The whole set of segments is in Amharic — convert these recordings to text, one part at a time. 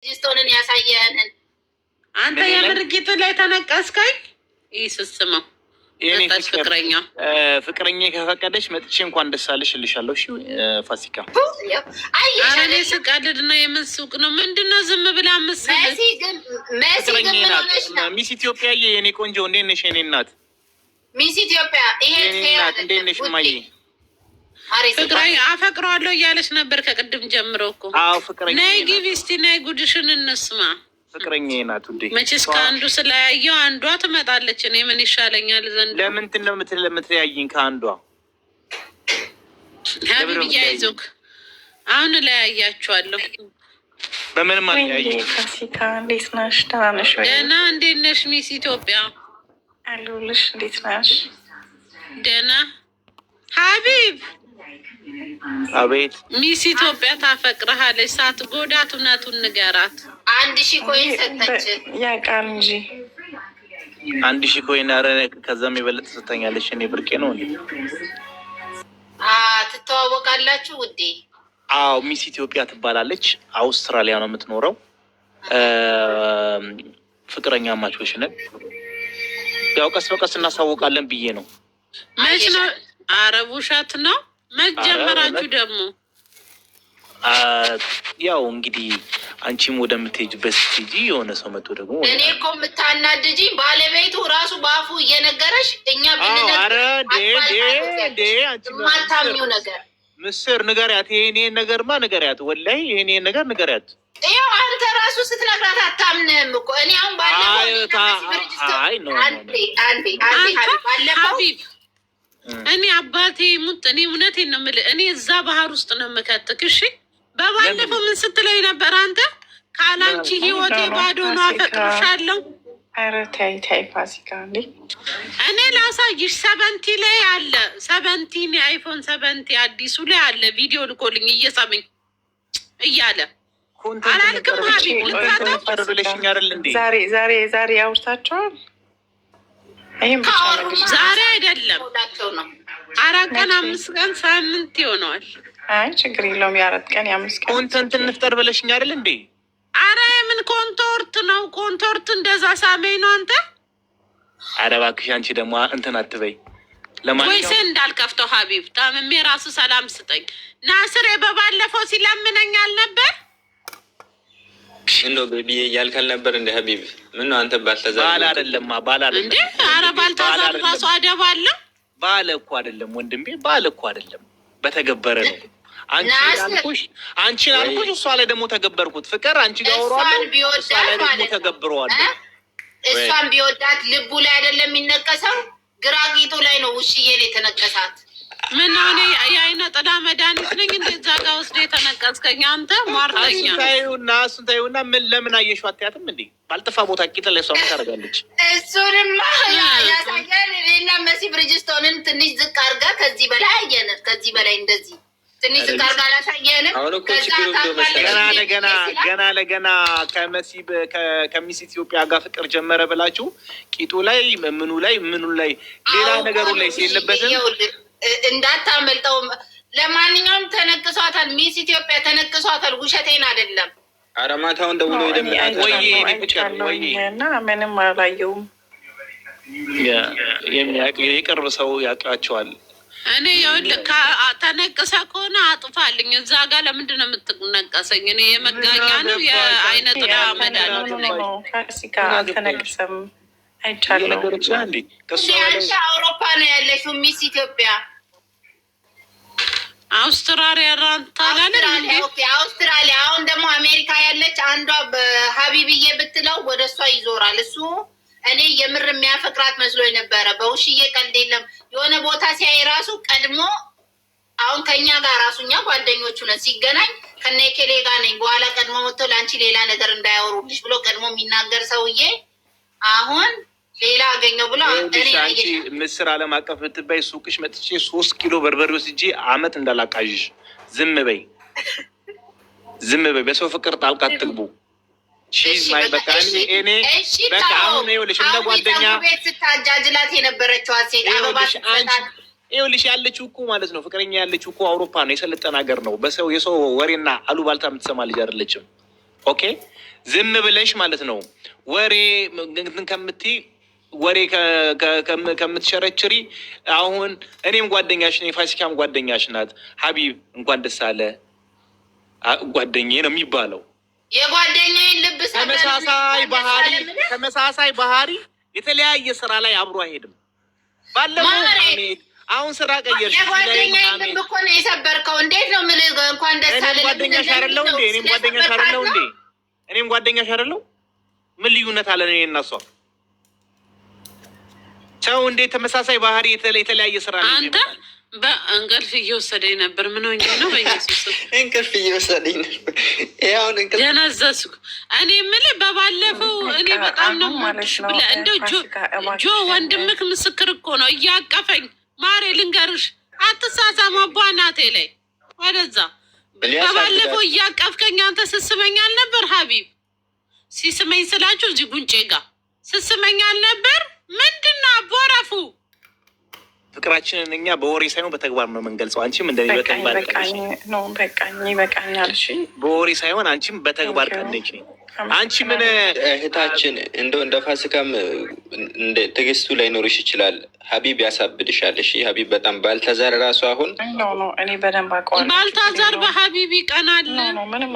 ጅስቶንን ያሳየንን አንተ የምርጊቱ ላይ ተነቀስከኝ። ይስስመው የኔ ፍቅረኛ ከፈቀደች መጥቼ እንኳን ደስ አለሽ እልሻለሁ። እሺ ፋሲካ አረኔ ስቀልድ ነው። የምን ሱቅ ነው? ምንድነው? ዝም ብላ ሚስ ኢትዮጵያ የኔ ቆንጆ እንዴት ነሽ? የኔ እናት ሚስ ኢትዮጵያ እንዴት ነሽ? ማየ ፍቅረኛ አፈቅረዋለሁ እያለች ነበር ከቅድም ጀምሮ እኮ። አዎ ፍቅረኛ ነይ ግቢ እስቲ ነይ ጉድሽን እንስማ። ፍቅረኛ ናት እንዴ? መቼስ ከአንዱ ስለያየው አንዷ ትመጣለች። እኔ ምን ይሻለኛል ዘንድ ለምንድን ነው የምትለያይኝ ከአንዷ? ሀቢብ እያይዞክ አሁን እለያያችኋለሁ። በምንም አለያየኝ። ፋሲካ እንዴት ነሽ? ደህና ነሽ ወይ? ደህና። እንዴት ነሽ ሚስ ኢትዮጵያ? አለሁልሽ። እንዴት ነሽ? ደህና። ሀቢብ አቤት። ሚስ ኢትዮጵያ ታፈቅረሃለች። ሳትጎዳት እውነቱን ንገራት። 1000 ኮይን ሰጠች። ያውቃል እንጂ 1000 ኮይን። ኧረ ከዛም የበለጠ ሰጥታኛለች። እኔ ብርቄ ነው እንዴ? ትተዋወቃላችሁ ውዴ? አዎ ሚስ ኢትዮጵያ ትባላለች። አውስትራሊያ ነው የምትኖረው። ፍቅረኛ ማቾች ነን። ያው ቀስ በቀስ እናሳውቃለን ብዬ ነው። መች ነው? አረብ ውሸት ነው። መጀመራችሁ ደግሞ ያው እንግዲህ አንቺም ወደምትሄጂበት ስትሄጂ የሆነ ሰው መጥቶ ደግሞ እኔ እኮ የምታናድጂኝ ባለቤቱ ራሱ በአፉ እየነገረሽ እኛ ማታምኚው ነገር ምስር ንገሪያት። ይሄን ነገርማ ንገሪያት። ወላሂ ይሄን ነገር ንገሪያት። ይኸው አንተ ራሱ ስትነግራት አታምንም እኮ። እኔ አሁን ባለፈው እኔ አባቴ ሙት እኔ እውነቴን ነው የምልህ። እኔ እዛ ባህር ውስጥ ነው የምከትክ። እሺ በባለፈው ምን ስትለኝ ነበር አንተ? ካላንቺ ህይወቴ ባዶ ነው፣ አፈቅርሻለሁ። ኧረ ተይ ተይ ፋሲካ እንዴ! እኔ ላሳይሽ። 70 ላይ አለ 70 አይፎን 70 አዲሱ ላይ አለ። ቪዲዮ ልኮልኝ እየሰመኝ እያለ አላልክም? ሀቢብ ዛሬ አውርታቸዋል። ይህም ብቻ ዛሬ አይደለም 4 ቀን 5 ቀን ሳምንት ይሆነዋል። አይ ችግር የለውም። የ4 ቀን የ5 ቀን ኮንተንት እንፍጠር ብለሽኝ አይደል እንዴ? አረ የምን ኮንቶርት ነው? ኮንቶርት እንደዛ ሳሜኝ ነው አንተ። አረ እባክሽ አንቺ ደግሞ እንትን አትበይ። ወይስ እንዳልከፍተው ሀቢብ ታምሜ ራሱ ሰላም ስጠኝ። ናስሬ በባለፈው ሲለምነኝ አልነበር? ምነው ቤቢ እያልካል ነበር እንደ ሀቢብ? ምነው አንተ ባልተዛር ባል አይደለም ባል አይደለም እንዴ? አረ ባልተዛር ራሱ አደብ አለ። ባል እኮ አይደለም ወንድሜ፣ ባል እኮ አይደለም፣ በተገበረ ነው። አንቺን አልኩሽ፣ እሷ ላይ ደግሞ ተገበርኩት። ፍቅር አንቺ ጋር ወሯለሁ፣ እሷ ላይ ደግሞ ተገብረዋለሁ። እሷን ቢወዳት ልቡ ላይ አይደለም የሚነቀሰው፣ ግራጊቱ ላይ ነው ውሽዬ ላይ የተነቀሳት። ምን ሆነ? የአይነ ጥላ መድኃኒት ነኝ እንደ እዛ ጋር ወስደ የተነቀስከኝ አንተ ሟርተኛ። እሱን ታዩና ምን ለምን አየሽው አትያትም እንዴ? ባልጠፋ ቦታ ቂጥ ላይ እሷ ምን ታደርጋለች? እሱንማ ያሳያል። እኔና መሲ ብርጅስቶንን ትንሽ ዝቅ አድርጋ ከዚህ በላይ አየን። ከዚህ በላይ እንደዚህ ትንሽ ዝቅ አድርጋ አላሳየንም። ገና ለገና ከሚስ ኢትዮጵያ ጋር ፍቅር ጀመረ ብላችሁ ቂጡ ላይ ምኑ ላይ ሌላ ነገሩ ላይ ሲለበትም እንዳታመልጠው። ለማንኛውም ተነቅሷታል። ሚስ ኢትዮጵያ ተነቅሷታል። ውሸቴን አይደለም። ኧረ ማታውን ደውሎ እና ምንም አላየውም። የቅርብ ሰው ያውቃቸዋል። እኔ ይኸውልህ ተነቅሰ ከሆነ አጥፋልኝ። እዛ ጋር ለምንድን ነው የምትነቀሰኝ? እኔ የመጋኛ ነው የአይነ ጥላ መድኃኒት ነኝ። ፋሲካ አልተነቅሰም አይቻለሁ። አንቺ አውሮፓ ነው ያለሽው ሚስ ኢትዮጵያ። አውስትራሊያ አውስትራሊያ። አሁን ደግሞ አሜሪካ ያለች አንዷ በሀቢብዬ ብትለው ወደ እሷ ይዞራል እሱ። እኔ የምር የሚያፈቅራት መስሎ ነበረ። በውሽዬ ቀልድ የለም። የሆነ ቦታ ሲያይ ራሱ ቀድሞ አሁን ከኛ ጋር ራሱ እኛ ጓደኞቹ ነን። ሲገናኝ ከነኬሌ ጋር ነኝ በኋላ ቀድሞ መጥቶ ለአንቺ ሌላ ነገር እንዳያወሩልሽ ብሎ ቀድሞ የሚናገር ሰውዬ አሁን ሌላ አገኘው ብሎ አንቺ ምስር ዓለም አቀፍ ብትባይ ሱቅሽ መጥቼ 3 ኪሎ በርበሬ ወስጄ አመት እንዳላቃዥሽ። ዝም በይ። በሰው ፍቅር ጣልቃ አትግቡ። በቃ አሁን ይኸውልሽ እንደ ጓደኛ ቤት ስታጃጅላት የነበረችው ሴት ይኸውልሽ ያለችው እኮ ማለት ነው ፍቅረኛ ያለችው እኮ አውሮፓ ነው፣ የሰለጠነ ሀገር ነው። የሰው ወሬና አሉባልታ የምትሰማ ልጅ አይደለችም። ኦኬ ዝም ብለሽ ማለት ነው ወሬ እንትን ከምትይ ወሬ ከምትሸረችሪ አሁን እኔም ጓደኛሽ ነኝ፣ ፋሲካም ጓደኛሽ ናት። ሀቢብ እንኳን ደስ አለ ጓደኛዬ ነው የሚባለው። የጓደኛዬን ልብ ተመሳሳይ ባህሪ የተለያየ ስራ ላይ አብሮ አይሄድም። ባለፈው አሁን ስራ ቀየርሽ። የጓደኛዬን ልብ እኮ ነው የሰበርከው። እንዴት ነው የምልህ? እንኳን ደስ አለ። ጓደኛሽ አይደለሁ እንዴ? እኔም ጓደኛሽ አይደለሁ? ምን ልዩነት አለ እኔ እና እሷ? ሰው እንዴት ተመሳሳይ ባህሪ የተለያየ ስራ ላይ አንተ በእንቅልፍ እየወሰደኝ ነበር። ምን ሆኜ ነው? በኢየሱስ እንቅልፍ እየወሰደኝ ነበር። ያውን እንቅልፍ ጀነዘስኩ። እኔ የምልህ በባለፈው እኔ በጣም ነው ብለህ እንደው ጆ ወንድምክ ምስክር እኮ ነው እያቀፈኝ። ማሬ ልንገርሽ፣ አትሳሳማ ቧናቴ ላይ ወደዛ። በባለፈው እያቀፍከኝ አንተ ስስመኝ አልነበር? ሀቢብ ሲስመኝ ስላችሁ እዚህ ጉንጬ ጋር ስስመኝ አልነበር? ምንድነው አቦረፉ? ፍቅራችንን እኛ በወሬ ሳይሆን በተግባር ነው የምንገልጸው። አንቺም እንደኔ በተግባር ይበቃኛል። እሺ በወሬ ሳይሆን አንቺም በተግባር ቀንች። አንቺ ምን እህታችን እንደ ፋሲካም እንደ ትዕግስቱ ላይኖርሽ ይችላል። ሀቢብ ያሳብድሻል። እሺ ሀቢብ በጣም ባልተዛር ራሱ አሁን እኔ በደንብ አውቀዋለሁ። ባልታዛር በሀቢብ ይቀናል።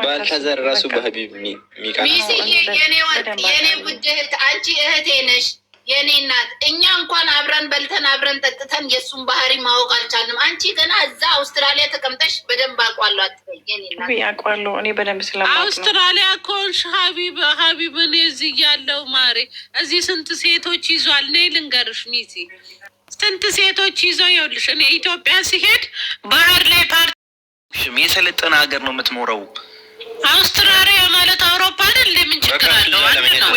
ባልተዛር ራሱ በሀቢብ የሚቀናል። የኔ ውድ እህት አንቺ እህቴ ነሽ፣ የኔ እናት። እኛ እንኳን አብረን በልተን አብረን ጠጥተን የእሱን ባህሪ ማወቅ አልቻልንም። አንቺ ገና እዛ አውስትራሊያ ተቀምጠሽ በደንብ አውቋለሁ አትበይ። የኔ እናት አውቋለሁ እኔ በደንብ ስለማውቅ አውስትራሊያ ኮንሽ ሀቢብ እኔ እዚህ ያለው ማሬ እዚህ ስንት ሴቶች ይዟል። እኔ ልንገርሽ ሚሲ ስንት ሴቶች ይዘው ይኸውልሽ፣ እኔ ኢትዮጵያ ሲሄድ ባህር ላይ የሰለጠነ ሀገር ነው የምትኖረው። አውስትራሊያ ማለት አውሮፓ አይደል? ምን ችግር አለው?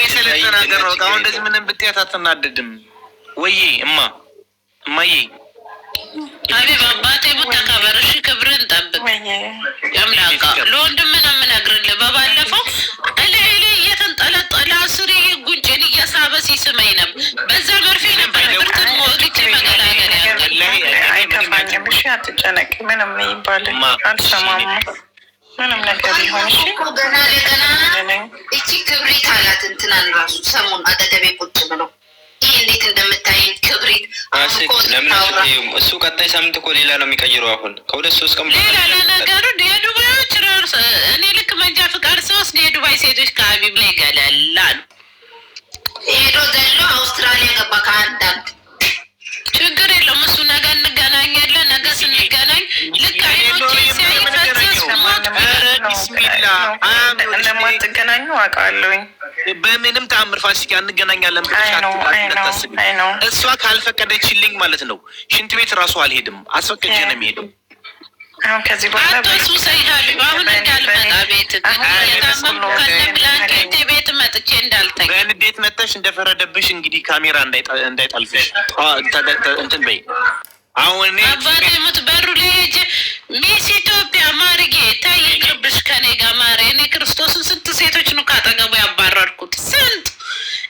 የሰለጠነ ሀገር ነው። አሁን እንደዚህ ምንም ብትያት አትናደድም ወይ? እማዬ ሀቢብ አባቴ ሙተከበር። እሺ ክብርን ጠብቅ። ያምላካ ለወንድም ነው የምነግርልህ። በባለፈው እላይ እየተንጠለጠለ አስሬ ጉንጭን እየሳበ ሲስመኝ ነበር። በዛ መርፌ ነበር ብርትን ሞግቼ መገላገል ያለ። አይከፋኝም። እሺ አትጨነቂ። ምንም ይባል አልሰማም። ምንም ነገር ይሆን። እሺ ገና ለገና እቺ ክብሪት አላት እንትናን ራሱ ሰሞን አጠገቤ ቁጭ ብለው ይህ እንዴት እንደምታይኝ ክብሪት እሱ ቀጣይ ሳምንት እኮ ሌላ ነው የሚቀይረው። አሁን ከሁለት ሶስት ቀን ሌላ ለነገሩ የዱባዮች እኔ ልክ መንጃ ፍቃድ ሶስት የዱባይ ሴቶች ከሀቢብ ላይ ገለላሉ። ሄዶ ዘሎ አውስትራሊያ ገባ ከአንዳንድ ችግር የለውም። እሱ ነገ እንገናኛለን። ነገ ስንገናኝ ልክ አይኖቼ እንደማትገናኙ አውቃለሁኝ። በምንም ተአምር ፋሲካ እንገናኛለን። እሷ ካልፈቀደችልኝ ማለት ነው ሽንት ቤት እራሱ አልሄድም። አስፈቅጄ ነው የሚሄደው። አሁን ከዚህ በኋላ አቶሱ ሰይዳሉ አሁን እንዳልመጣ ቤት የታመምኩ ከነብላንኬቴ ቤት መጥቼ እንዳልተኛ በንዴት መተሽ እንደፈረደብሽ እንግዲህ ካሜራ እንዳይጠልፍሽ እንትን በይ። አሁን አባቴ የምትበሩ ልጅ ሚስ ኢትዮጵያ ማርጌ ታይ ቅርብሽ ከኔ ጋር ማረ። እኔ ክርስቶስን ስንት ሴቶች ነው ካጠገቡ ያባረርኩት? ስንት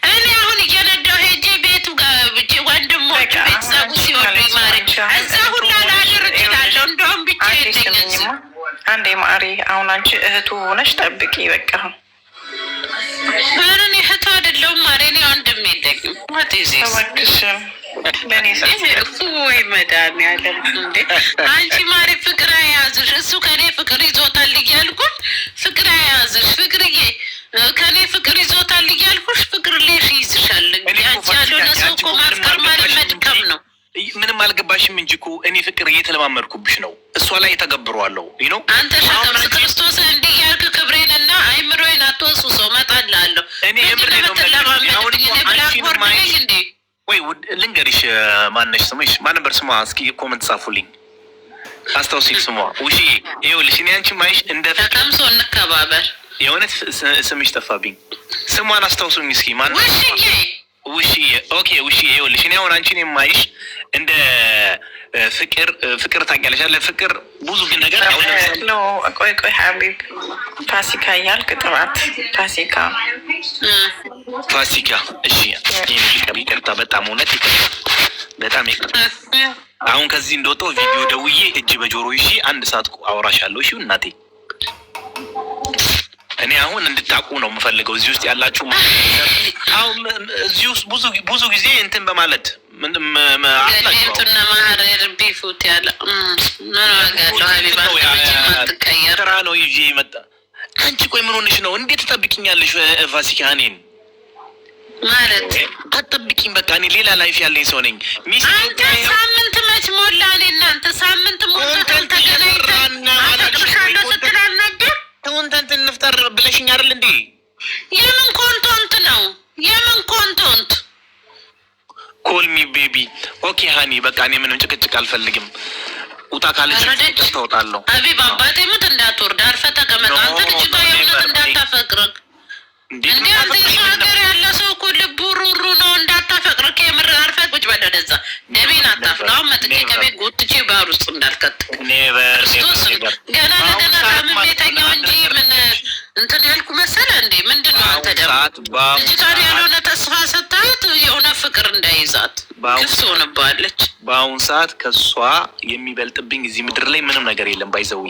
እኔ አሁን እየነዳው ሄጄ ቤቱ ጋር ብቻ ወንድሞች ቤተሰቡ ሲወዱ ማረ እዛ ሁላ ላድር እችላለሁ። እንደውም ብቻ የለኝም። አንዴ ማሪ አሁን አንቺ እህቱ ሆነሽ ጠብቂ በቃ። እኔ እህቱ አይደለሁም ማሪ፣ እኔ ወንድም የለኝም። እባክሽን ወይ መድኃኒዓለም እንዴ! አንቺ ማሪ ፍቅር አያዝሽ። እሱ ከኔ ፍቅር ይዞታል እያልኩሽ ፍቅር አያዝሽ። ፍቅርዬ ከኔ ፍቅር ይዞታል እያልኩሽ ፍቅር ሌሽ ይዝሻል። አንቺ ያልሆነ ሰው እኮ ማፍቀር ማለት መድከም ነው። ምንም አልገባሽም እንጂ እኮ እኔ ፍቅር እየተለማመድኩብሽ ነው። እሷ ላይ ተገብረዋለሁ ነው። አንተ ሸክም ክርስቶስ እንዲህ ያልክ ክብሬንና አይምሮዬን አትወሱ ሰው መጣላለሁ። እኔ የምሬ ነው። ብላክቦርድ ነኝ እንዴ? ወይ ልንገርሽ፣ ማነሽ ስምሽ? ማን ነበር ስሟ? እስኪ ኮመንት ጻፉልኝ፣ አስታውሲኝ ስሟ። ውሺ ይኸውልሽ፣ እኔ አንቺ ማይሽ እንደ ተቀምሶ እንከባበር። የእውነት ስምሽ ጠፋብኝ። ስሟን አስታውሱኝ እስኪ። ማን? ውሺዬ። ኦኬ ውሺዬ፣ ይኸውልሽ እኔ አሁን አንቺን የማይሽ እንደ ፍቅር ታውቂያለሽ አለ ፍቅር ብዙ ግን ነገር አሁን ለምሳሌ ቆይ ሀቢብ ፋሲካ እያልክ ጥራት ፋሲካ እሺ፣ ይቅርታ በጣም እውነት ይቅርታ፣ በጣም ይቅርታ። አሁን ከዚህ እንደወጣሁ ቪዲዮ ደውዬ እጅ በጆሮ ይዤ 1 ሰዓት አወራሻለሁ። እሺ እናቴ እኔ አሁን እንድታቁ ነው የምፈልገው እዚህ ውስጥ ያላችሁ። አሁን እዚህ ውስጥ ብዙ ጊዜ እንትን በማለት ስራ ነው ይዤ መጣ። አንቺ ቆይ ምን ሆነሽ ነው? እንዴት ትጠብቂኛለሽ? ፋሲካ እኔን ማለት አትጠብቂኝ። በቃ እኔ ሌላ ላይፍ ያለኝ ሰው ነኝ። አንተ ሳምንት መች ሞላ? እኔ እናንተ ሳምንት ሞላ ተገናኝተን አፈቅርሻለሁ ስትል አልነበር? ኮንተንት እንፍጠር ብለሽኝ አይደል እንዴ? የምን ኮንተንት ነው? የምን ኮንተንት? ኮልሚ ቤቢ ኦኬ ሃኒ በቃ እኔ ምንም ጭቅጭቅ አልፈልግም። ውጣ ካለች ተወጣለሁ። አቢብ አባቴ ምት እንዳትወርድ አርፈህ ተቀመጥ። አንተ ልጅቷ የእውነት እንዳታፈቅርህ እንዴ? አንተ የሰው ሀገር ያለ ሰው እኮ ልቡ ሩሩ ነው። እንዳታፈቅርህ የምር አርፈህ ቁጭ በል ወደዛ። ደቤን አታፍላ። አሁን መጥቼ ከቤት ጎትቼ ባህር ውስጥ እንዳልከትክ ክርስቶስ ገና ለገና ታምሜ ተኛው እንጂ ምን እንትን ያልኩ መሰለህ እንዴ? ምንድን ነው አንተ ደግሞ ልጅቷን ያልሆነ ተስፋ ሰጥተሃት የሆነ ፍቅር እንዳይዛት ግፍ ትሆንብሃለች። በአሁን ሰዓት ከሷ የሚበልጥብኝ እዚህ ምድር ላይ ምንም ነገር የለም። ባይዘው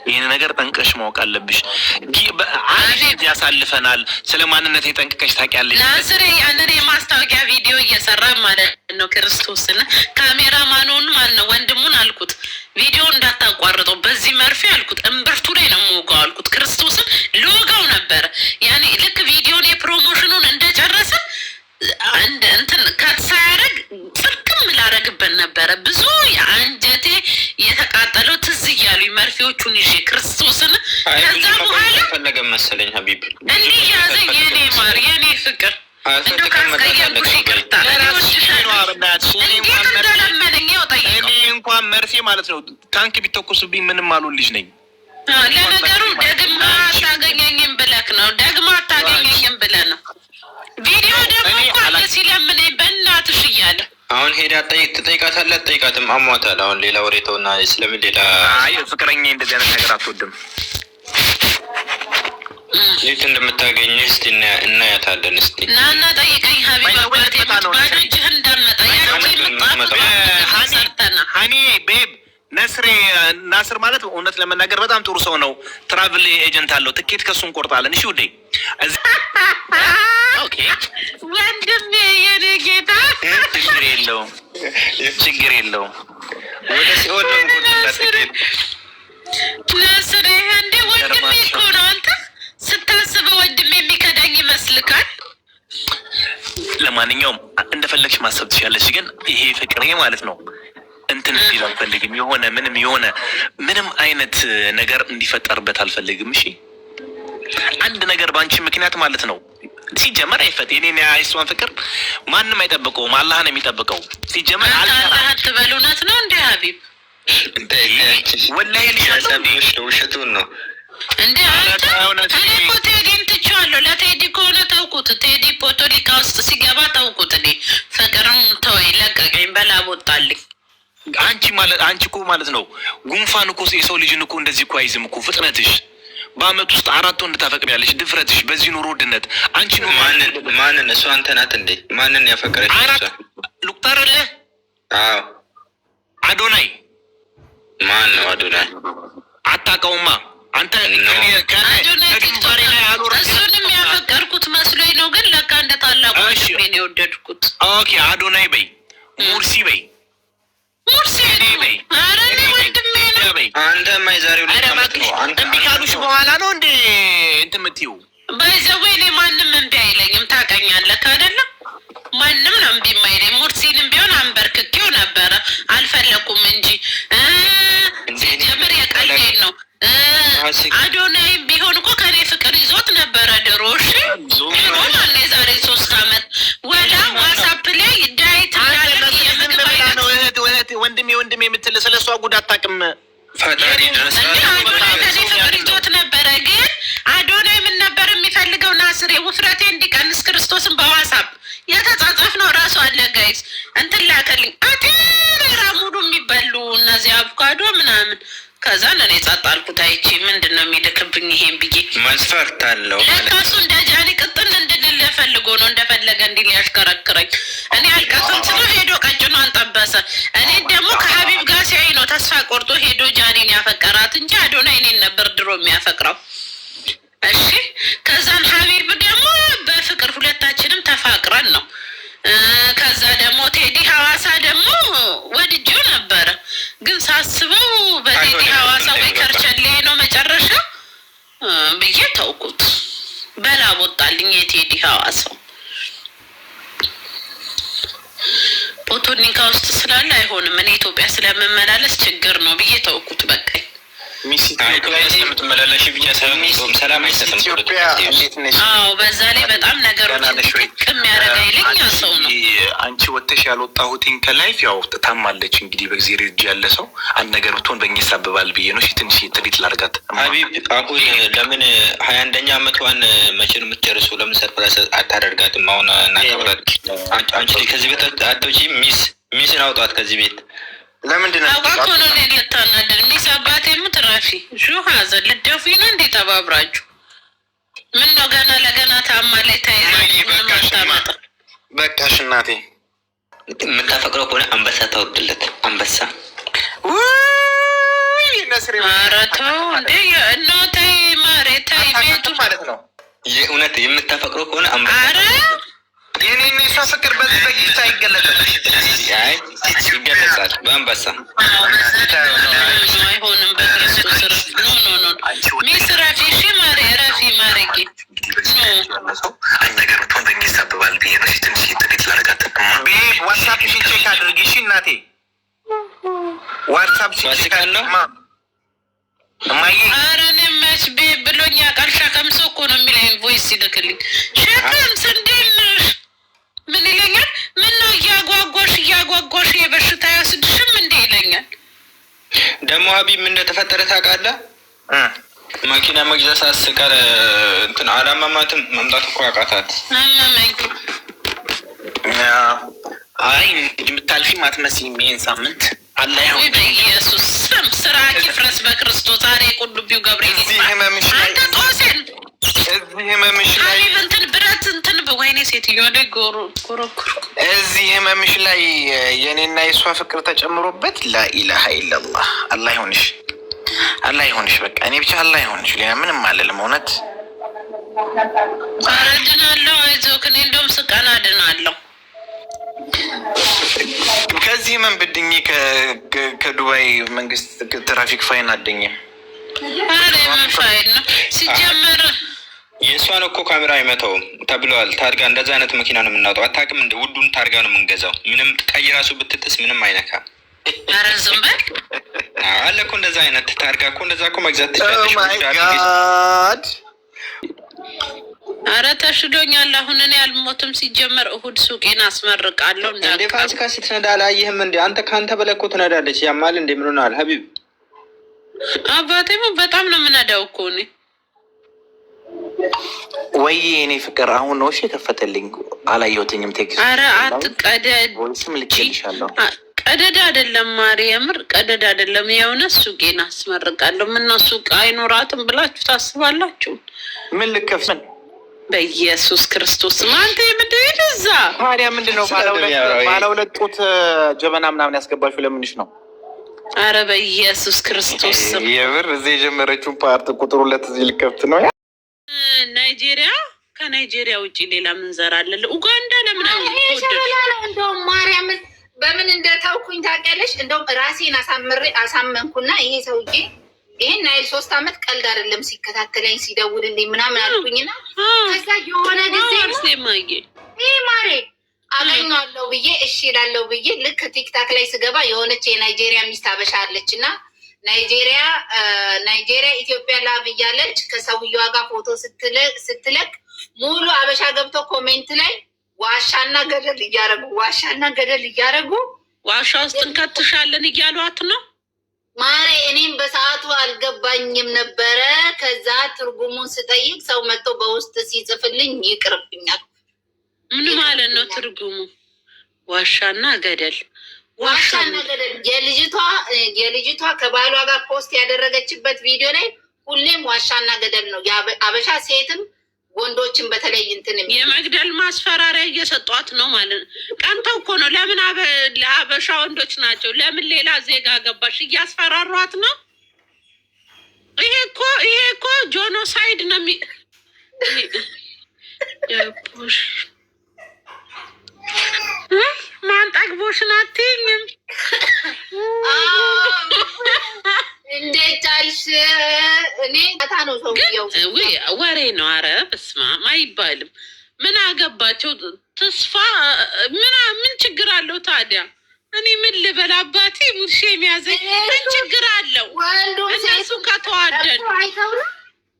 ይህን ነገር ጠንቀሽ ማወቅ አለብሽ። ያሳልፈናል። ስለ ማንነት የጠንቅቀሽ ታውቂያለሽ። ናስሬ ያንን የማስታወቂያ ቪዲዮ እየሰራ ማለት ነው። ክርስቶስን ካሜራ ማንሆን ማን ነው ወንድሙን አልኩት፣ ቪዲዮ እንዳታቋርጠው በዚህ መርፌ አልኩት፣ እምብርቱ ላይ ነው የምወጋው አልኩት። ክርስቶስን ልወጋው ነበረ። ያኔ ልክ ቪዲዮን የፕሮሞሽኑን እንደጨረሰ እንትን ሳያደርግ ፍርክም ላደርግበት ነበረ። ብዙ የአንጀቴ የተቃጠለው ትዝ እያሉኝ መርፌዎቹን ይዤ ክርስቶስን። ከዛ በኋላ ፈለገ መሰለኝ ሀቢብ እንዲህ ያዘኝ የኔ ማር የኔ ፍቅር እንዶ ካስቀየምኩሽ ይቅርታ። እንዴት እንደለመነኝ ያውጠኝ እንኳን መርፌ ማለት ነው ታንክ ቢተኩስብኝ ምንም አልሆንልሽ ነኝ። ለነገሩ ደግማ አታገኘኝም ብለክ ነው። ደግማ አታገኘኝም ብለህ ነው። ቪዲዮ ደግሞ ኳለ ሲለምነኝ በእናትሽ እያለ አሁን ሄዳ ትጠይቃታለህ። አትጠይቃትም? አሟታል። አሁን ሌላ ወሬ ተውና ስለምን ሌላ ፍቅረኛ እንደዚህ አይነት ነገር አትወድም። የት እንደምታገኝ እስቲ እናያታለን። እስቲ ናና ጠይቀኝ ሀቢብ አባቴ ባዶ እጅህን እንዳትመጣ ሀኒ ቤብ ናስር ማለት እውነት ለመናገር በጣም ጥሩ ሰው ነው። ትራቭል ኤጀንት አለው። ትኬት ከሱ እንቆርጣለን። እሺ ውዴ ወንድሜ የኔ ጌታ ችግር የለውም። ወደ ሲኦል ናስር እንዴ ወንድሜ እኮ ነው። አንተ ስታስበው ወንድሜ የሚከዳኝ ይመስልካል? ለማንኛውም እንደፈለግሽ ማሰብ ትችላለች። ግን ይሄ ፍቅሬ ማለት ነው እንትን እንዲል አልፈልግም። ምንም አይነት ነገር እንዲፈጠርበት አልፈልግም። እሺ አንድ ነገር በአንቺ ምክንያት ማለት ነው ሲጀመር አይፈት የኔን አይሷን ፍቅር ማንም አይጠብቀውም። አላህ ነው የሚጠብቀው። ሲጀመር አላህ አትበል። እውነት ነው እንዴ ሀቢብ? ወላሂ ውሸቱን ነው እንዴ አንተ? እኔ እኮ ቴዲን ትቼዋለሁ። ለቴዲ ከሆነ ተውኩት። ቴዲ ፖቶሊካ ውስጥ ሲገባ ተውኩት። እኔ ፍቅርም ተወኝ፣ ለቀቀኝ፣ በላብ ወጣልኝ። አንቺ እኮ ማለት ነው ጉንፋን እኮ የሰው ልጅን እኮ እንደዚህ እኮ አይዝም እኮ ፍጥነትሽ። በአመት ውስጥ 4 ወንድ ታፈቅሪያለሽ። ድፍረትሽ በዚህ ኑሮ ውድነት አንቺ ነው። ማንን? እሷ አንተ ናት እንዴ? ማንን ያፈቅረሽ? ሉቅጠርልህ? አዎ አዶናይ። ማን ነው አዶናይ? አታውቀውማ አንተ። እሱንም ያፈቀርኩት መስሎኝ ነው፣ ግን ለካ እንደ ታላቁ ወንድሜን የወደድኩት። ኦኬ አዶናይ በይ፣ ሙርሲ በይ፣ ሙርሲ በይ። ኧረ እኔ ወንድሜ ነው። አንተ የዛሬው ልጅ ነው። እምቢ ካሉሽ በኋላ ነው እንዴ እንትን የምትይው? ባይዘዌ እኔ ማንም እምቢ አይለኝም። ታውቀኛለህ አይደለም? ማንም ነው እምቢ የማይለኝ። ሙርሲንም ቢሆን አንበርክኬው ነበረ፣ አልፈለኩም እንጂ ሲጀምር የቀልዴን ነው። አዶናይም ቢሆን እኮ ከኔ ፍቅር ይዞት ነበረ ድሮ። እሺ ድሮ ማለት የዛሬ 3 አመት ወላ ዋትስአፕ ላይ ዳይት የምግብ አይነት ወንድሜ የምትል ስለ እሷ ጉድ አታውቅም። ፈጣሪ ድረስ አዶናይ ከኔ ፍቅር ይዞት ነበረ። ግን አዶናይ ምን ነበር የሚፈልገው? ናስሬ ውፍረቴ እንዲቀንስ ክርስቶስን በዋትስአፕ የተጻጻፍ ነው ራሱ አለ። ጋይስ እንትን ላከልኝ አቴራ ሙሉ የሚበሉ እነዚህ አቮካዶ ምናምን። ከዛ ለኔ ጻጣልኩት። አይቼ ምንድን ነው የሚልክብኝ ይሄን ብዬ መስፈርት አለው። ለካሱ እንደ ጃኒ ቅጥል እንድልል ፈልጎ ነው እንደፈለገ እንዲል ያሽከረክረኝ። እኔ አልቀስም ስለ ሄዶ ቀጭኗን ጠበሰ። እኔ ደግሞ ከሀቢብ ጋር ሲያይ ነው ተስፋ ቆርጦ ሄዶ ጃኒን ያፈቀራት እንጂ አዶናይ እኔን ነበር ድሮ የሚያፈቅረው። እሺ ሳስበው በቴዲ ሐዋሳ ወይ ከርቸሌ ነው መጨረሻ ብዬ ተውኩት። በላ ወጣልኝ የቴዲ ሐዋሳው ፖቶኒካ ውስጥ ስላለ አይሆንም። እኔ ኢትዮጵያ ስለምመላለስ ችግር ነው ብዬ ተውኩት። በቃኝ። ሚስ ኢትዮጵያ ስለምትመላለሽ ብቻ ሳይሆን ሰላም አይሰጥም። አዎ በዛ ላይ በጣም ነገሮችን ጥቅም ያደረገ ይለኛ ሰው ነው። አንቺ ወጥተሽ ያልወጣሁትኝ ከላይፍ ያው ታማለች። እንግዲህ በጊዜ እጅ ያለ ሰው አንድ ነገር ብትሆን በእኛ ይሳብባል ብዬ ነው። ትንሽ ትሪት ላርጋት። ሀቢብ አሁን ለምን 21ኛ ዓመቷን መቼ ነው የምትጨርሰው? ለምን ሰርፕራይዝ አታደርጋትም? አሁን እናከብራት። አንቺ ከዚህ ቤት አትወጪ። ሚስን አውጣት ከዚህ ቤት። ለምንድን ነው አውቃ ነው ልታናደድ? ሚስ አባቴ ሙትራፊ ሹ ሀዘን ልደፉ ነው እንዴ? ተባብራችሁ ምን ነው ገና ለገና ታማ ላይ ተይዛ በቃሽ እናቴ። የምታፈቅረው ከሆነ አንበሳ ታወርድለት። አንበሳ ኧረ ተው እንዴ! ተይ ማሬ ተይ። ቤቱ ማለት ነው የእውነት የምታፈቅረው ከሆነ አንበሳ። ኧረ የኔና የሷ ፍቅር በዚህ በጊዜ አይገለጥም። አይ ይገለጻል በአንበሳ። አይሆንም በክርስቶስ ረፍ ኖ ሚስ ረፊ ሺ ማሬ ረፊ ማሬጌ ነገር ብትሆን በእኛ ይሳብባል ብዬ ነው። ትንሽ ጥቂት ላረጋት። ዋትሳፕሽን ቼክ አድርጊ እሺ እናቴ። ዋትሳፕ ቼክ ነው እማዬ። ኧረ እኔ መች ብሎኛ ቃል ሸከምሶ እኮ ነው የሚለኝ ቮይስ ይልክልኝ። ሸከምስ እንዴት ነሽ? ምን ይለኛል? ምነው እያጓጓሽ የበሽታ ያስድሽም እንዴ ይለኛል። ደግሞ ሀቢብ ምን እንደተፈጠረ ታውቃለህ? መኪና መግዛት ሳስቀር እንትን አላማማትም። መምጣት እኮ አቃታት። አመመኝ። አይ የምታልፊም አትመስይም። ይሄን ሳምንት አላህ ያው በኢየሱስ ስም ስራ ይፍረስ በክርስቶስ። ዛሬ ቁልቢው ገብርኤል አንተ ጦሴን እዚህ ህመምሽ ላይ እንትን ብረት እንትን ወይኔ ሴትዮ ላይ ጎረኩር እዚህ ህመምሽ ላይ የኔና የሷ ፍቅር ተጨምሮበት ላኢላሀ ኢላላህ። አላህ ይሁንሽ፣ አላህ ይሁንሽ። በቃ እኔ ብቻ አላህ ይሁንሽ። ሌላ ምንም አልልም። እውነት አረድናለሁ። አይዞህ እኔ እንደውም ስቀና አድናለሁ። ከዚህ ምን ብድኝ ከዱባይ መንግስት ትራፊክ ፋይን አደኝም። አረ ምን ፋይል ነው ሲጀመር? የእሷን እኮ ካሜራ አይመታውም ተብለዋል። ታርጋ እንደዛ አይነት መኪና ነው የምናወጣው። አታውቅም? እንደ ውዱን ታርጋ ነው የምንገዛው። ምንም ቀይ ራሱ ብትጥስ ምንም አይነካም። አረ ዝም በል አለ እኮ እንደዛ አይነት ታርጋ እኮ እንደዛ እኮ መግዛት ትችላለሽ። አረ ተሽሎኛል። አሁን እኔ አልሞትም። ሲጀመር እሁድ ሱቄን አስመርቃለሁ። እንደ ፋሲካ ስትነዳ አላየህም እንዴ? አንተ ከአንተ በላይ እኮ ትነዳለች። ያማል እንዴ? ምን ሆነሃል ሀቢብ? አባቴም በጣም ነው የምነዳው እኮ እኔ። ወይ እኔ ፍቅር አሁን ነው እሺ የከፈተልኝ። አላየሁትኝም ቴክስት። አረ አትቀደድ። ወይስም ልኬልሻለሁ። ቀደድ አይደለም ማርያምር፣ ቀደድ አይደለም። የሆነ ሱቄን አስመርቃለሁ። ምነው ሱቅ አይኖራትም ብላችሁ ታስባላችሁ? ምን ልከፍል? በኢየሱስ ክርስቶስ ማንተ የምትሄድ እዛ ታዲያ ምንድነው? ባለ ሁለት ጡት ጀበና ምናምን ያስገባችሁ ለምንሽ ነው? አረ በኢየሱስ ክርስቶስ የብር እዚህ የጀመረችውን ፓርት ቁጥር 2 እዚህ ልከፍት ነው። ናይጄሪያ ከናይጄሪያ ውጭ ሌላ ምን ዘራለን? ኡጋንዳ ለምን እንደውም ማርያምን በምን እንደታውኩኝ ታውቂያለሽ? እንደውም ራሴን አሳመንኩና ይሄ ሰውዬ ይሄን ናይል 3 አመት ቀልድ አይደለም ሲከታተለኝ ሲደውልልኝ ምናምን አልኩኝና ከዛ የሆነ ጊዜ ይሄ ማሬ አገኘዋለሁ ብዬ እሺ እላለሁ ብዬ ልክ ቲክታክ ላይ ስገባ የሆነች የናይጄሪያ ሚስት አበሻ አለች እና ናይጄሪያ ኢትዮጵያ ላብ እያለች ከሰውየዋ ጋር ፎቶ ስትለቅ ሙሉ አበሻ ገብቶ ኮሜንት ላይ ዋሻና ገደል እያረጉ ዋሻ ውስጥ እንከትሻለን እያሏት ነው ማሬ። እኔም በሰዓቱ አልገባኝም ነበረ። ከዛ ትርጉሙን ስጠይቅ ሰው መጥቶ በውስጥ ሲጽፍልኝ ይቅርብኛል። ምን ማለት ነው ትርጉሙ? ዋሻና ገደል የልጅቷ ከባሏ ጋር ፖስት ያደረገችበት ቪዲዮ ላይ ሁሌም ዋሻና ገደል ነው። አበሻ ሴትም ወንዶችን በተለይ እንትን የመግደል ማስፈራሪያ እየሰጧት ነው ማለት ነው። ቀንተው እኮ ነው። ለምን ለአበሻ ወንዶች ናቸው። ለምን ሌላ ዜጋ ገባሽ? እያስፈራሯት ነው። ይሄ እኮ ጆኖሳይድ ነው። ማን ጠግቦሽ ናትኝም? ነሽ? እኔ ታ ነው ሰው ወሬ ነው። አረ በስመ አብ አይባልም። ምን አገባቸው? ተስፋ ምን ችግር አለው ታዲያ? እኔ ምን ልበል አባቴ ሙሽ የሚያዘኝ ምን ችግር አለው? እነሱ ከተዋደዱ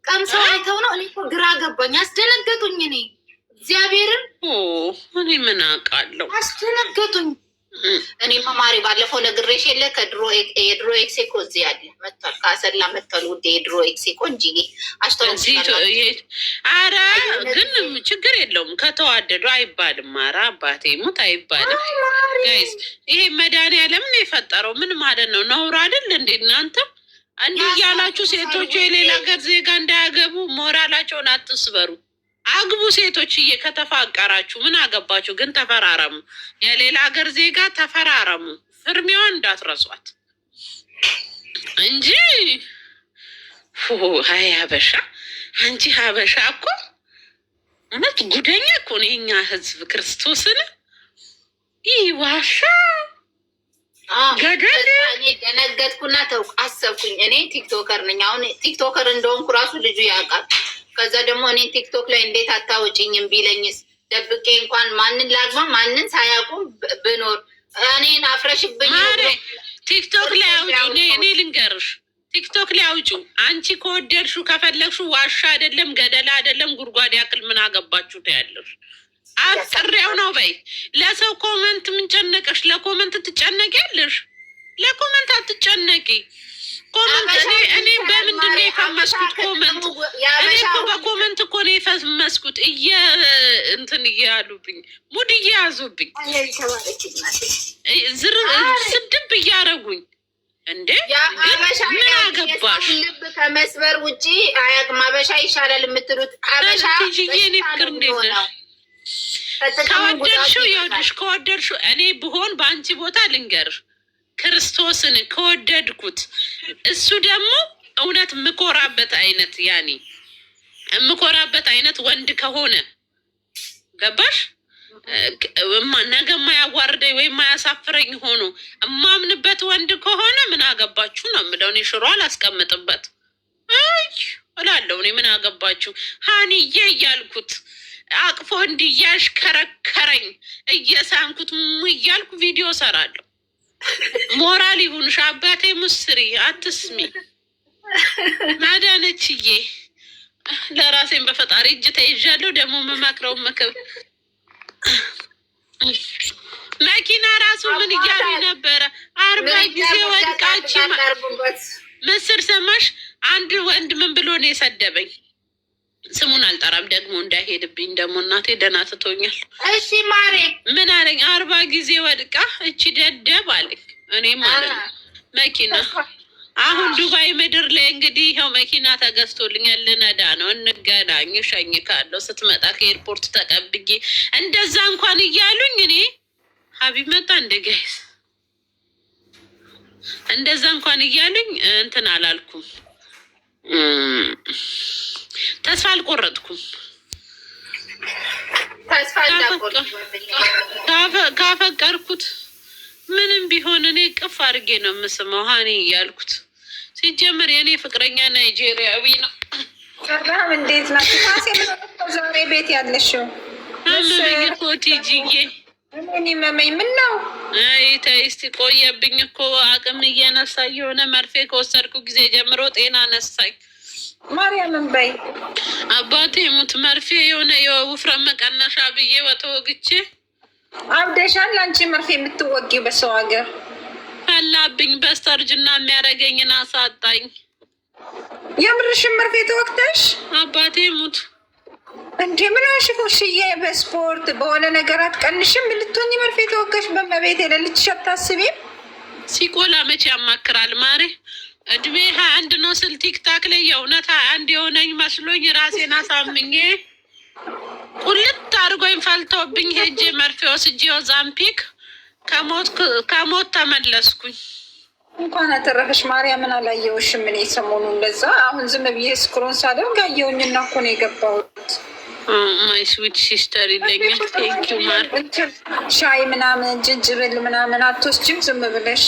ቀምሰው አይተው ነው። እኔ እኮ ግራ ገባኝ፣ አስደነገጡኝ። እኔ እግዚአብሔርን እኔ ምን አውቃለሁ፣ አስደነገጡኝ። እኔ መማሪ ባለፈው ነግሬሽ የለ የድሮ ኤክሴ እኮ እዚህ ያለ መጥቷል፣ ከአሰላ መጥቷል። ውዴ የድሮ ኤክሴ ቆንጆዬ አረ ግን ችግር የለውም ከተዋደዱ አይባልም። አረ አባቴ ሙት አይባልም። ጋይስ ይሄ መድኃኒዓለም ነው የፈጠረው። ምን ማለት ነው? ነውር አይደል እንዴ እናንተ? እንዲህ እያላችሁ ሴቶቹ የሌላ ሀገር ዜጋ እንዳያገቡ ሞራላቸውን አትስበሩ። አግቡ ሴቶችዬ፣ ከተፋቀራችሁ ምን አገባችሁ? ግን ተፈራረሙ። የሌላ ሀገር ዜጋ ተፈራረሙ። ፍርሚዋን እንዳትረሷት እንጂ ሀይ ሀበሻ፣ አንቺ ሀበሻ እኮ እውነት ጉደኛ እኮ ነው የኛ ህዝብ። ክርስቶስን ይህ ዋሻ ገደል። እኔ ደነገጥኩና ተውኩ፣ አሰብኩኝ። እኔ ቲክቶከር ነኝ። አሁን ቲክቶከር እንደሆንኩ ራሱ ልጁ ያውቃል። ከዛ ደግሞ እኔ ቲክቶክ ላይ እንዴት አታወጭኝም ቢለኝስ? ደብቄ እንኳን ማንን ላግባ ማንን ሳያውቁም ብኖር እኔን አፍረሽብኝ። ቲክቶክ ላይ አውጩ። እኔ ልንገርሽ፣ ቲክቶክ ላይ አውጩ። አንቺ ከወደድሹ ከፈለግሹ ዋሻ አይደለም ገደላ አይደለም ጉድጓድ ያክል ምን አገባችሁ ታያለሽ። አፍጥሬው ነው በይ። ለሰው ኮመንት ምን ጨነቀሽ? ለኮመንት ትጨነቂያለሽ? ለኮመንት አትጨነቂ። ኮመንት እኔ በምንድን ነው የፈመስኩት? ኮመንት እኔ እኮ በኮመንት እኮ ነው የፈመስኩት። እንትን እያሉብኝ ሙድ እየያዙብኝ ስድብ እያረጉኝ እንዴ። ምን አገባሽ? ልብ ከመስበር ውጭ አያውቅም። አበሻ ይሻላል የምትሉት አበሻ ኔ ፍቅር እንዴት ነሽ? ከወደድሽው ይኸውልሽ፣ ከወደድሽው እኔ ብሆን በአንቺ ቦታ ልንገርሽ ክርስቶስን ከወደድኩት እሱ ደግሞ እውነት የምኮራበት አይነት ያኔ የምኮራበት አይነት ወንድ ከሆነ ገባሽ? ነገ ማያዋርደኝ ወይም ማያሳፍረኝ ሆኖ እማምንበት ወንድ ከሆነ ምን አገባችሁ ነው የምለው። እኔ ሽሮ አላስቀምጥበት እላለሁ። እኔ ምን አገባችሁ ሀኒዬ እያልኩት አቅፎ እንዲያሽ ከረከረኝ እየሳንኩት እያልኩ ቪዲዮ ሰራለሁ። ሞራል ይሁንሽ አባቴ ሙስሪ አትስሚ። ናዳነችዬ ለራሴን በፈጣሪ እጅ ተይዣለሁ። ደግሞ መማክረው ምክር መኪና ራሱ ምን እያሉ ነበረ? 40 ጊዜ ወድቃች ምስር ሰማሽ? አንድ ወንድ ምን ብሎ ነው የሰደበኝ? ስሙን አልጠራም ደግሞ እንዳይሄድብኝ። ደግሞ እናቴ ደህና ትቶኛል። እሺ ማሬ ምን አለኝ? 40 ጊዜ ወድቃ እቺ ደደብ አለኝ። እኔ ማለት መኪና አሁን ዱባይ ምድር ላይ እንግዲህ ይኸው መኪና ተገዝቶልኛል። ልነዳ ነው። እንገናኝ፣ እሸኝካለሁ ስትመጣ ከኤርፖርት ተቀብዬ እንደዛ እንኳን እያሉኝ እኔ ሀቢብ መጣ እንደ ጋይስ እንደዛ እንኳን እያሉኝ እንትን አላልኩም። ተስፋ አልቆረጥኩም። ካፈቀርኩት ምንም ቢሆን እኔ ቅፍ አድርጌ ነው የምስመው ሀኒ እያልኩት። ሲጀምር የእኔ ፍቅረኛ ናይጄሪያዊ ነው። ሰላም እንዴት ናት? ዛሬ ቤት ያለሽው ኮቲጂዬ እኔ መመኝ ምን ነው? አይ ተይ እስቲ ቆየብኝ እኮ አቅም እየነሳ የሆነ መርፌ ከወሰድኩ ጊዜ ጀምሮ ጤና ነሳኝ። ማርያምን በይ አባቴ ሙት መርፌ የሆነ የውፍረት መቀነሻ ብዬ ወግቼ አብደሻል። አንቺ መርፌ የምትወጊው በሰው ሀገር ፈላብኝ። በስተርጅና የሚያደርገኝን አሳጣኝ። የምርሽን መርፌ ተወግተሽ? አባቴ ሙት እንዴ ምን ሽሽዬ በስፖርት በሆነ ነገር አትቀንሽም? ልትሆኝ መርፌ ተወጋሽ? በመቤት የሌልትሽ አታስቢም? ሲቆላ መቼ ያማክራል ማሬ። እድሜ 21 ነው ስል ቲክታክ ላይ የእውነት 21 የሆነኝ መስሎኝ ራሴን አሳምኜ ቁልት አድርጎኝ ፈልተውብኝ ሄጄ መርፌ ወስጄ ዛምፒክ ከሞት ተመለስኩኝ። እንኳን አተረፈሽ ማርያምን። አላየሁሽም እኔ ሰሞኑን ለዛ አሁን ዝም ብዬ ስክሮን ሳደርግ አየሁኝና እኮ ነው የገባሁት። ማይ ስዊት ሲስተር ይለኛል። ቴንኪው ማር። ሻይ ምናምን ጅንጅብል ምናምን አትወስጂም ዝም ብለሽ?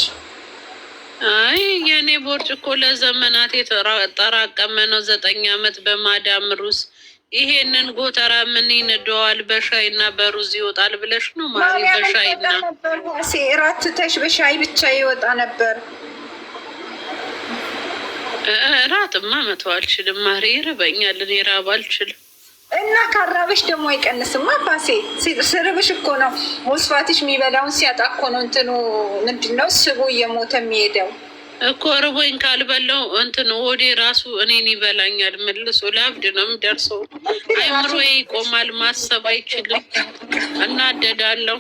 አይ የኔ ቦርጭ እኮ ለዘመናት የተጠራቀመ ነው። 9 ዓመት በማዳም ሩዝ። ይሄንን ጎተራ ምን ይንደዋል? በሻይ እና በሩዝ ይወጣል ብለሽ ነው ማሪ? በሻይ እና እራት ትተሽ በሻይ ብቻ ይወጣ ነበር። እራትማ መተው አልችልም ማሪ፣ ይርበኛል። እኔ ራብ አልችልም። እና ካራበሽ ደግሞ አይቀንስማ ፋሴ። ስርብሽ እኮ ነው ሞስፋትሽ የሚበላውን ሲያጣ እኮ ነው እንትኑ ምንድነው ስቡ እየሞተ የሚሄደው እኮ። ርቦኝ ካልበላው እንትኑ ወዴ ራሱ እኔን ይበላኛል መልሶ። ለአብድ ነው የምደርሰው። አይምሮዬ ይቆማል፣ ማሰብ አይችልም። እናደዳለሁ።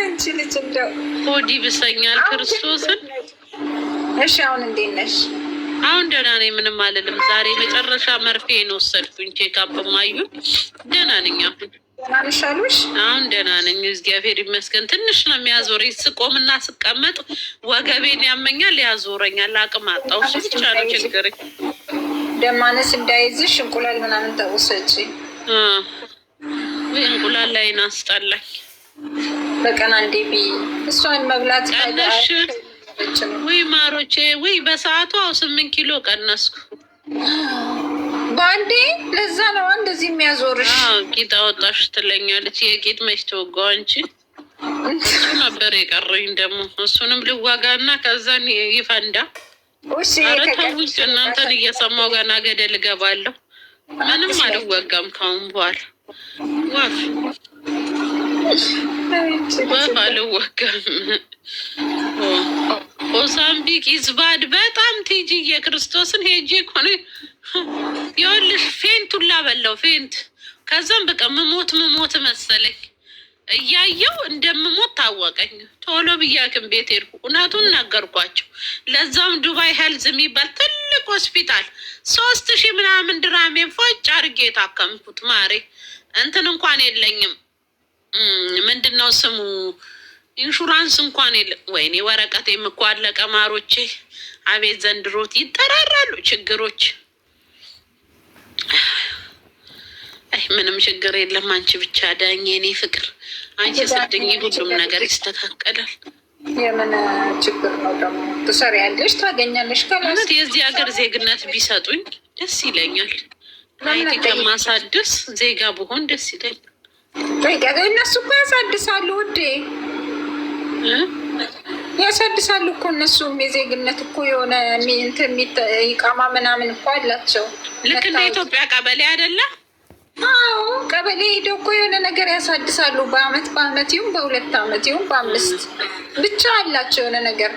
አንቺ ልጅ እንደው ሆድ ይብሰኛል ክርስቶስን። እሺ አሁን እንዴት ነሽ? አሁን ደህና ነኝ፣ ምንም አልልም። ዛሬ መጨረሻ መርፌን ወሰድኩኝ። ቼክአፕ ማዩ ደህና ነኝ። አሁን ደህና ነኝ፣ እግዚአብሔር ይመስገን። ትንሽ ነው የሚያዞረኝ። ስቆምና ስቀመጥ ወገቤን ያመኛል፣ ያዞረኛል። አቅም አጣሁ። እሱ ብቻ ነው ችግር። ደም ማነስ እንዳይዝሽ እንቁላል ምናምን ተወሰጂ። ወይ እንቁላል ላይ አስጠላኝ። በቀን አንዴ ብይ። እሷን መብላት ቀነሽ ወይ ማሮቼ? ወይ በሰዓቱ 8 ኪሎ ቀነስኩ በአንዴ። ለዛ ነው እንደዚህ የሚያዞርሽ። ቂጣ ወጣሽ ትለኛለች። የቂጥ መች ተወጋው አንቺ? እሱ ነበር የቀረኝ ደግሞ። እሱንም ልዋጋና ከዛን ይፈንዳ። ኧረ ተውኝ እናንተን እየሰማሁ ገና ገደል እገባለሁ። ምንም አልወጋም ካሁን በኋላ ወፍ አልወጋም። ኦሳምቢክ ይዝባድ በጣም ቲጂ የክርስቶስን ሄጄ ኮነ ይኸውልሽ ፌንቱላ በላው ፌንት። ከዛም በቃ መሞት መሰለኝ። እያየው እንደምሞት ታወቀኝ። ቶሎ ብያክም ቤት ሄድኩ። እውነቱን ነገርኳቸው። ለዛም ዱባይ ሄልዝ የሚባል ትልቅ ሆስፒታል 3000 ምናምን ድራሜን ፎጭ አድርጌ የታከምኩት ማሬ። እንትን እንኳን የለኝም፣ ምንድነው ስሙ ኢንሹራንስ እንኳን የለም። ወይኔ ወረቀቴም እኮ አለቀ ማሮቼ። አቤት ዘንድሮት ይጠራራሉ ችግሮች። አይ ምንም ችግር የለም። አንቺ ብቻ ዳኝ የኔ ፍቅር። አንቺ ስትድኝ ሁሉም ነገር ይስተካከላል። የምን ችግር ነው ደግሞ? ትሰሪያለሽ፣ ታገኛለሽ። ከማለት የዚህ ሀገር ዜግነት ቢሰጡኝ ደስ ይለኛል። አይቲ ከማሳድስ ዜጋ ብሆን ደስ ይለኛል። እነሱ እኮ ያሳድሳሉ ውዴ፣ ያሳድሳሉ እኮ እነሱም። የዜግነት እኮ የሆነ ይቃማ ምናምን እኮ አላቸው። ልክ እንደ ኢትዮጵያ ቀበሌ አይደለም? አዎ ቀበሌ ሄደው እኮ የሆነ ነገር ያሳድሳሉ። በአመት ይሁን በ2 አመት ይሁን በ5 ብቻ አላቸው የሆነ ነገር።